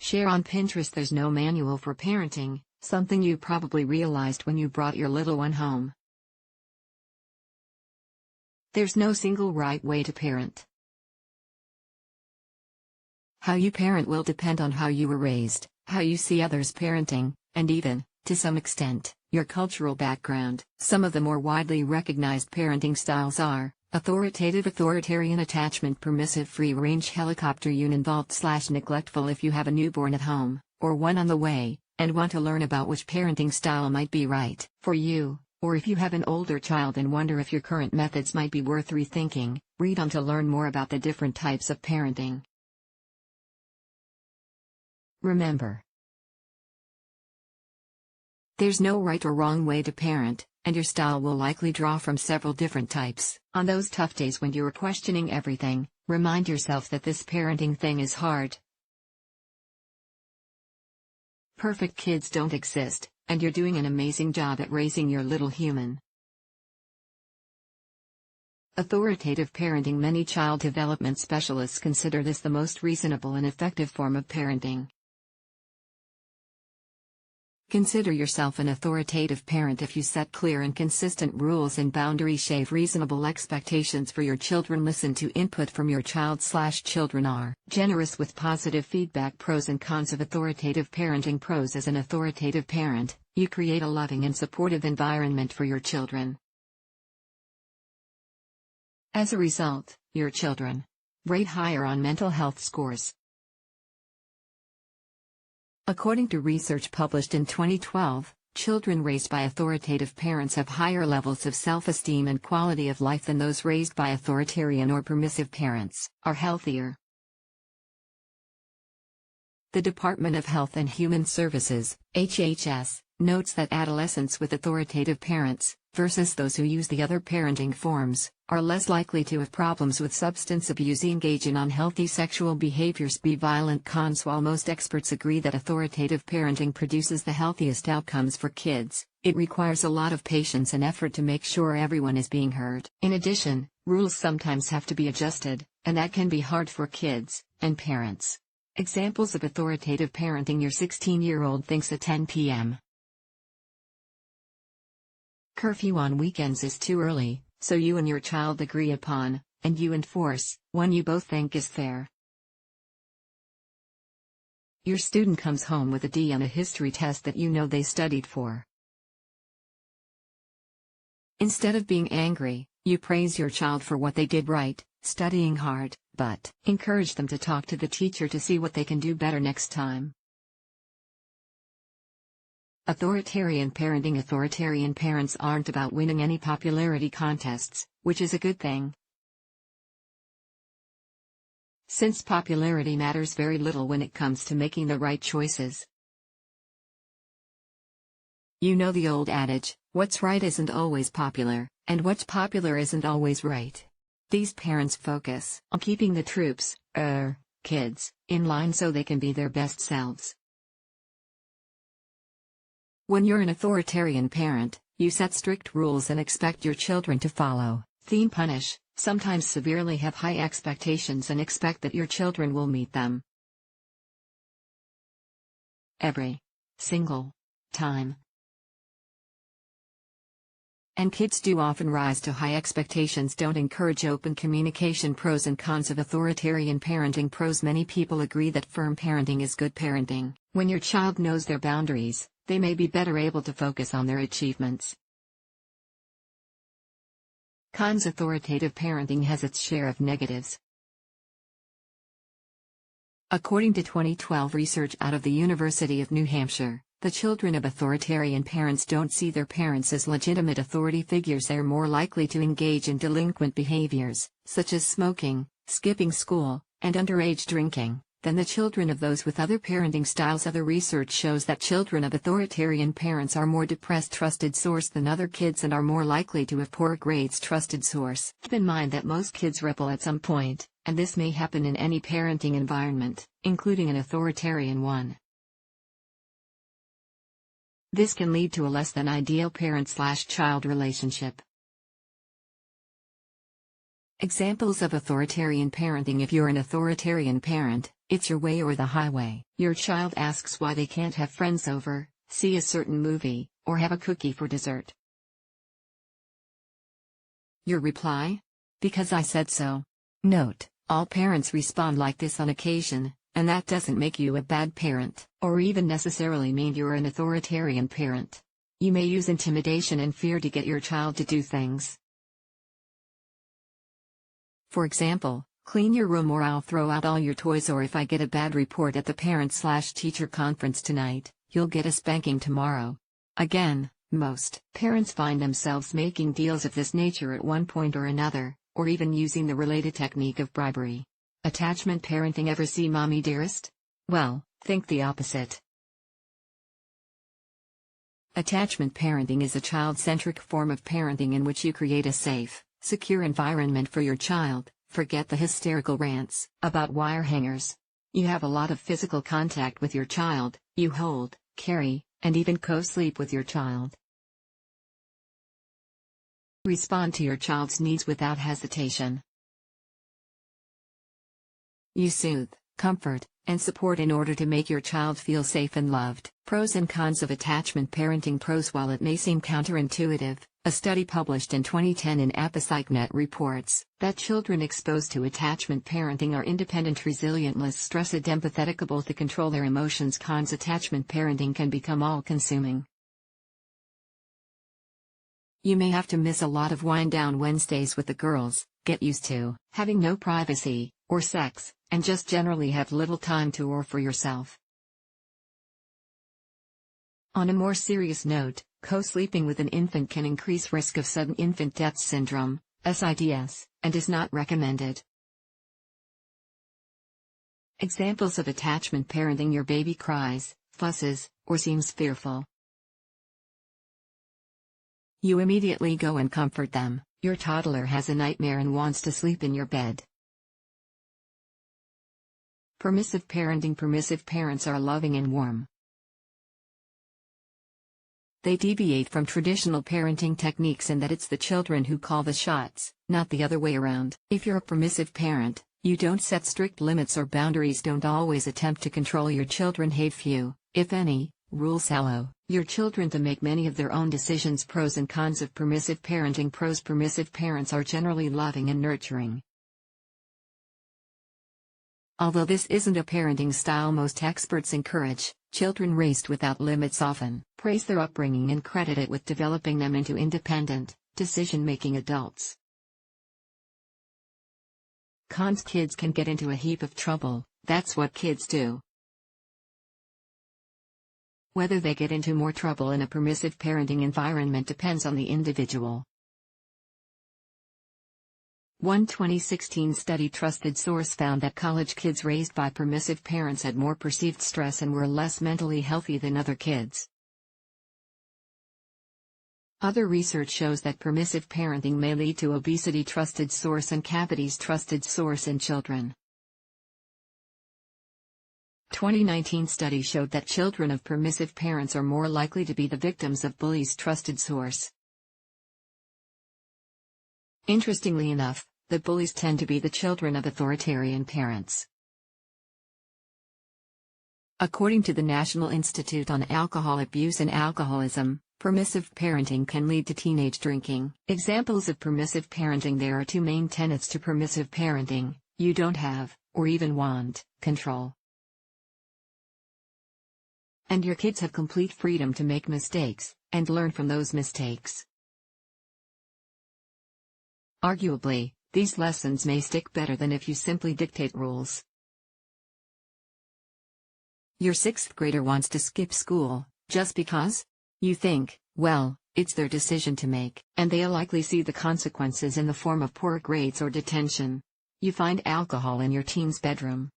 Share on Pinterest. There's no manual for parenting, something you probably realized when you brought your little one home. There's no single right way to parent. How you parent will depend on how you were raised, how you see others parenting, and even, to some extent, your cultural background. Some of the more widely recognized parenting styles are authoritative, authoritarian, attachment, permissive, free-range, helicopter, uninvolved/neglectful if you have a newborn at home, or one on the way, and want to learn about which parenting style might be right for you, or if you have an older child and wonder if your current methods might be worth rethinking, read on to learn more about the different types of parenting. Remember, there's no right or wrong way to parent, and your style will likely draw from several different types. On those tough days when you're questioning everything, remind yourself that this parenting thing is hard. Perfect kids don't exist, and you're doing an amazing job at raising your little human. Authoritative parenting. Many child development specialists consider this the most reasonable and effective form of parenting. Consider yourself an authoritative parent if you set clear and consistent rules and boundaries, shave reasonable expectations for your children, listen to input from your child/children, are generous with positive feedback. Pros and cons of authoritative parenting. Pros: as an authoritative parent, you create a loving and supportive environment for your children. As a result, your children rate higher on mental health scores. According to research published in 2012, children raised by authoritative parents have higher levels of self-esteem and quality of life than those raised by authoritarian or permissive parents, are healthier. The Department of Health and Human Services, HHS, notes that adolescents with authoritative parents, versus those who use the other parenting forms, are less likely to have problems with substance abuse, engage in unhealthy sexual behaviors, be violent. Cons: while most experts agree that authoritative parenting produces the healthiest outcomes for kids, it requires a lot of patience and effort to make sure everyone is being heard. In addition, rules sometimes have to be adjusted, and that can be hard for kids and parents. Examples of authoritative parenting: your 16-year-old thinks a 10 p.m. curfew on weekends is too early, so you and your child agree upon, and you enforce, one you both think is fair. Your student comes home with a D on a history test that you know they studied for. Instead of being angry, you praise your child for what they did right, studying hard, but encourage them to talk to the teacher to see what they can do better next time. Authoritarian parenting. Authoritarian parents aren't about winning any popularity contests, which is a good thing, since popularity matters very little when it comes to making the right choices. You know the old adage, what's right isn't always popular, and what's popular isn't always right. These parents focus on keeping the troops, kids, in line so they can be their best selves. When you're an authoritarian parent, you set strict rules and expect your children to follow. Punish, sometimes severely have high expectations and expect that your children will meet them every single time. And kids do often rise to high expectations. Don't encourage open communication. Pros and cons of authoritarian parenting. Pros: many people agree that firm parenting is good parenting. When your child knows their boundaries, they may be better able to focus on their achievements. Cons: authoritative parenting has its share of negatives. According to 2012 research out of the University of New Hampshire, the children of authoritarian parents don't see their parents as legitimate authority figures. They're more likely to engage in delinquent behaviors, such as smoking, skipping school, and underage drinking, than the children of those with other parenting styles. Other research shows that children of authoritarian parents are more depressed. Trusted source: than other kids and are more likely to have poor grades. Trusted source: keep in mind that most kids rebel at some point, and this may happen in any parenting environment, including an authoritarian one. This can lead to a less than ideal parent/child relationship. Examples of authoritarian parenting: if you're an authoritarian parent, It's your way or the highway. Your child asks why they can't have friends over, see a certain movie, or have a cookie for dessert. Your reply? Because I said so. Note, all parents respond like this on occasion, and that doesn't make you a bad parent, or even necessarily mean you're an authoritarian parent. You may use intimidation and fear to get your child to do things. For example, clean your room or I'll throw out all your toys, or if I get a bad report at the parent/teacher conference tonight, you'll get a spanking tomorrow. Again, most parents find themselves making deals of this nature at one point or another, or even using the related technique of bribery. Attachment parenting. Ever see Mommy Dearest? Well, think the opposite. Attachment parenting is a child-centric form of parenting in which you create a safe, secure environment for your child. Forget the hysterical rants about wire hangers. You have a lot of physical contact with your child, you hold, carry, and even co-sleep with your child. Respond to your child's needs without hesitation. You soothe, comfort, and support in order to make your child feel safe and loved. Pros and cons of attachment parenting. Pros. While it may seem counterintuitive, a study published in 2010 in APA-PsychNet reports that children exposed to attachment parenting are independent, resilient, less stressed, empathetic, able to control their emotions. Cons. Attachment parenting can become all-consuming. You may have to miss a lot of wind-down Wednesdays with the girls, get used to having no privacy or sex, and just generally have little time to or for yourself. On a more serious note, co-sleeping with an infant can increase risk of sudden infant death syndrome, SIDS, and is not recommended. Examples of attachment parenting. Your baby cries, fusses, or seems fearful. You immediately go and comfort them. Your toddler has a nightmare and wants to sleep in your bed. Permissive parenting. Permissive parents are loving and warm. They deviate from traditional parenting techniques in that it's the children who call the shots, not the other way around. If you're a permissive parent, you don't set strict limits or boundaries, don't always attempt to control your children, have few, if any, rules, allow your children to make many of their own decisions. Pros and cons of permissive parenting. Pros. Permissive parents are generally loving and nurturing. Although this isn't a parenting style most experts encourage, children raised without limits often praise their upbringing and credit it with developing them into independent, decision-making adults. Cons. Kids can get into a heap of trouble, that's what kids do. Whether they get into more trouble in a permissive parenting environment depends on the individual. One 2016 study trusted source found that college kids raised by permissive parents had more perceived stress and were less mentally healthy than other kids. Other research shows that permissive parenting may lead to obesity trusted source and cavities trusted source in children. 2019 study showed that children of permissive parents are more likely to be the victims of bullies trusted source. Interestingly enough, the bullies tend to be the children of authoritarian parents. According to the National Institute on Alcohol Abuse and Alcoholism, permissive parenting can lead to teenage drinking. Examples of permissive parenting. There are two main tenets to permissive parenting: you don't have, or even want, control. And your kids have complete freedom to make mistakes, and learn from those mistakes. Arguably, these lessons may stick better than if you simply dictate rules. Your sixth grader wants to skip school, just because? You think, well, it's their decision to make, and they'll likely see the consequences in the form of poor grades or detention. You find alcohol in your teen's bedroom.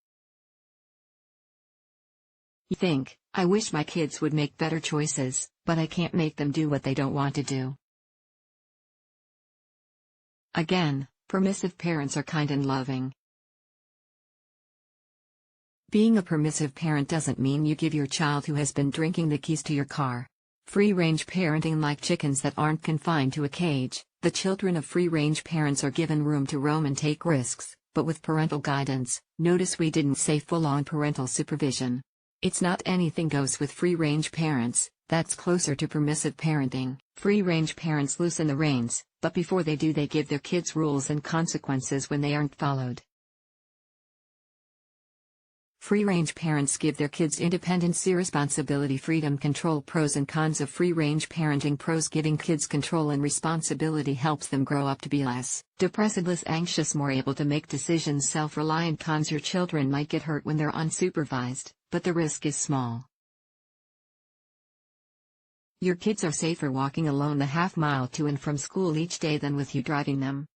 You think, I wish my kids would make better choices, but I can't make them do what they don't want to do. Again, permissive parents are kind and loving. Being a permissive parent doesn't mean you give your child who has been drinking the keys to your car. Free-range parenting. Like chickens that aren't confined to a cage, the children of free-range parents are given room to roam and take risks, but with parental guidance. Notice we didn't say full-on parental supervision. It's not anything goes with free-range parents, that's closer to permissive parenting. Free-range parents loosen the reins, but before they do they give their kids rules and consequences when they aren't followed. Free-range parents give their kids independence, irresponsibility, freedom, control. Pros and cons of free-range parenting. Pros: giving kids control and responsibility helps them grow up to be less depressed, less anxious, more able to make decisions, self-reliant. Cons: your children might get hurt when they're unsupervised, but the risk is small. Your kids are safer walking alone the half-mile to and from school each day than with you driving them.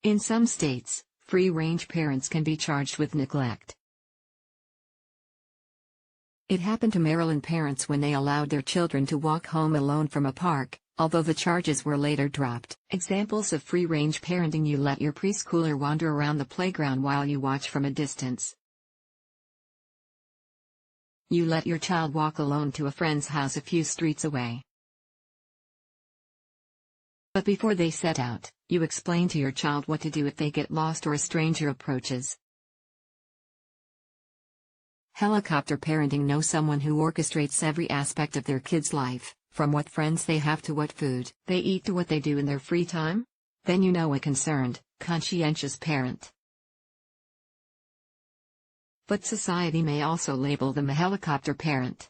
In some states, free-range parents can be charged with neglect. It happened to Maryland parents when they allowed their children to walk home alone from a park, although the charges were later dropped. Examples of free-range parenting: you let your preschooler wander around the playground while you watch from a distance. You let your child walk alone to a friend's house a few streets away. But before they set out, you explain to your child what to do if they get lost or a stranger approaches. Helicopter parenting: know someone who orchestrates every aspect of their kid's life, from what friends they have to what food they eat to what they do in their free time? Then you know a concerned, conscientious parent. But society may also label them a helicopter parent.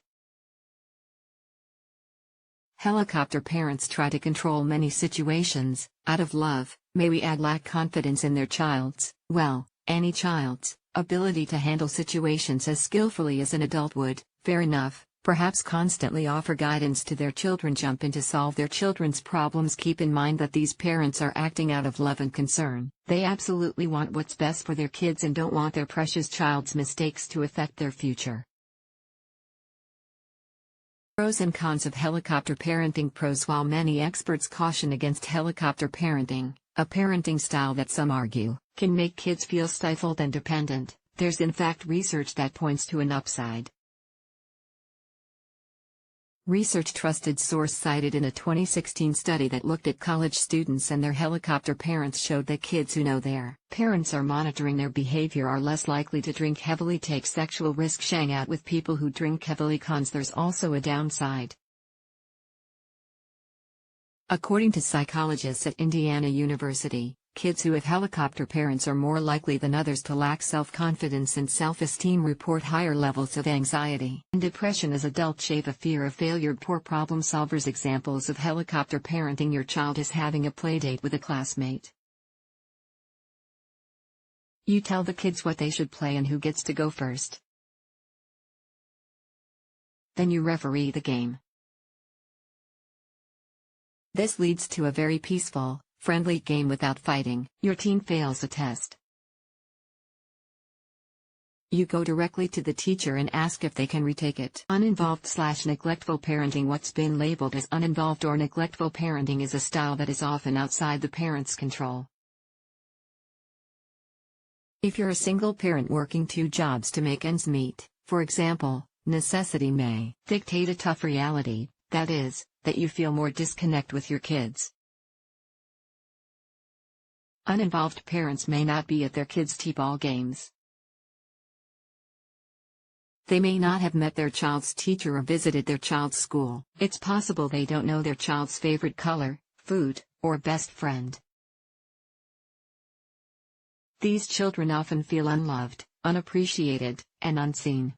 Helicopter parents try to control many situations, out of love, may we add lack confidence in their child's, well, any child's, ability to handle situations as skillfully as an adult would. Fair enough, perhaps constantly offer guidance to their children, jump in to solve their children's problems. Keep in mind that these parents are acting out of love and concern. They absolutely want what's best for their kids and don't want their precious child's mistakes to affect their future. Pros and cons of helicopter parenting. Pros: while many experts caution against helicopter parenting, a parenting style that some argue can make kids feel stifled and dependent, there's in fact research that points to an upside. Research trusted source cited in a 2016 study that looked at college students and their helicopter parents showed that kids who know their parents are monitoring their behavior are less likely to drink heavily, take sexual risks, hang out with people who drink heavily. Cons: there's also a downside. According to psychologists at Indiana University, kids who have helicopter parents are more likely than others to lack self-confidence and self-esteem, report higher levels of anxiety and depression as adults, shave a fear of failure, poor problem solvers. Examples of helicopter parenting: your child is having a playdate with a classmate. You tell the kids what they should play and who gets to go first. Then you referee the game. This leads to a very peaceful, friendly game without fighting. Your teen fails a test. You go directly to the teacher and ask if they can retake it. Uninvolved/neglectful parenting. What's been labeled as uninvolved or neglectful parenting is a style that is often outside the parent's control. If you're a single parent working 2 jobs to make ends meet, for example, necessity may dictate a tough reality, that is, that you feel more disconnect with your kids. Uninvolved parents may not be at their kids' t-ball games. They may not have met their child's teacher or visited their child's school. It's possible they don't know their child's favorite color, food, or best friend. These children often feel unloved, unappreciated, and unseen.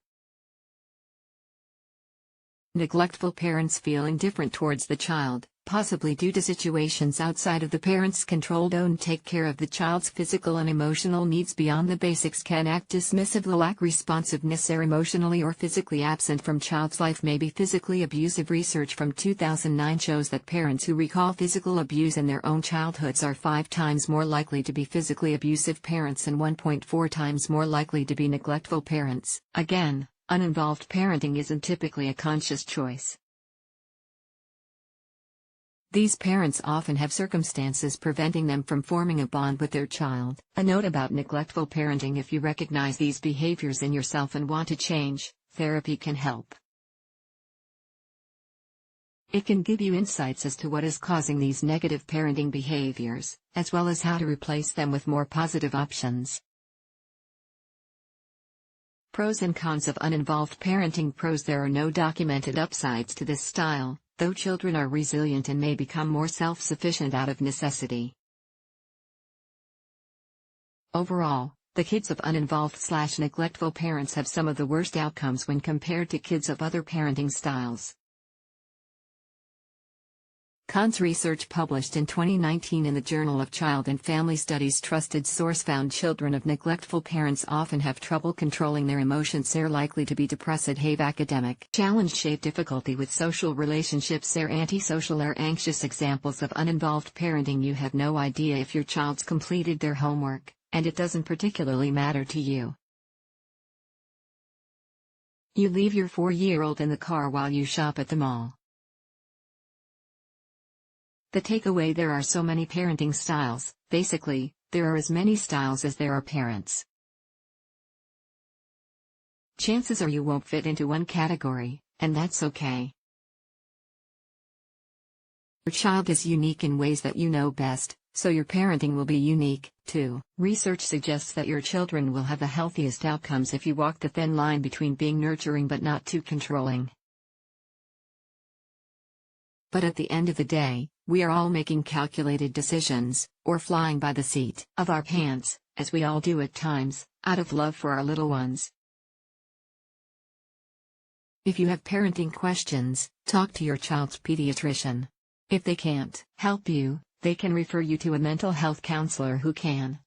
Neglectful parents feel indifferent towards the child, possibly due to situations outside of the parent's control. Don't take care of the child's physical and emotional needs beyond the basics. Can act dismissive, lack responsiveness, are emotionally or physically absent from child's life, may be physically abusive. Research from 2009 shows that parents who recall physical abuse in their own childhoods are 5 times more likely to be physically abusive parents and 1.4 times more likely to be neglectful parents. Again, uninvolved parenting isn't typically a conscious choice. These parents often have circumstances preventing them from forming a bond with their child. A note about neglectful parenting: if you recognize these behaviors in yourself and want to change, therapy can help. It can give you insights as to what is causing these negative parenting behaviors, as well as how to replace them with more positive options. Pros and cons of uninvolved parenting. Pros: there are no documented upsides to this style, though children are resilient and may become more self-sufficient out of necessity. Overall, the kids of uninvolved/neglectful parents have some of the worst outcomes when compared to kids of other parenting styles. Cons. Research published in 2019 in the Journal of Child and Family Studies trusted source found children of neglectful parents often have trouble controlling their emotions. They're likely to be depressed, have academic challenge, shape difficulty with social relationships. They're antisocial or anxious. Examples of uninvolved parenting: you have no idea if your child's completed their homework, and it doesn't particularly matter to you. You leave your 4-year-old in the car while you shop at the mall. The takeaway: there are so many parenting styles. Basically, there are as many styles as there are parents. Chances are you won't fit into one category, and that's okay. Your child is unique in ways that you know best, so your parenting will be unique, too. Research suggests that your children will have the healthiest outcomes if you walk the thin line between being nurturing but not too controlling. But at the end of the day, we are all making calculated decisions, or flying by the seat of our pants, as we all do at times, out of love for our little ones. If you have parenting questions, talk to your child's pediatrician. If they can't help you, they can refer you to a mental health counselor who can.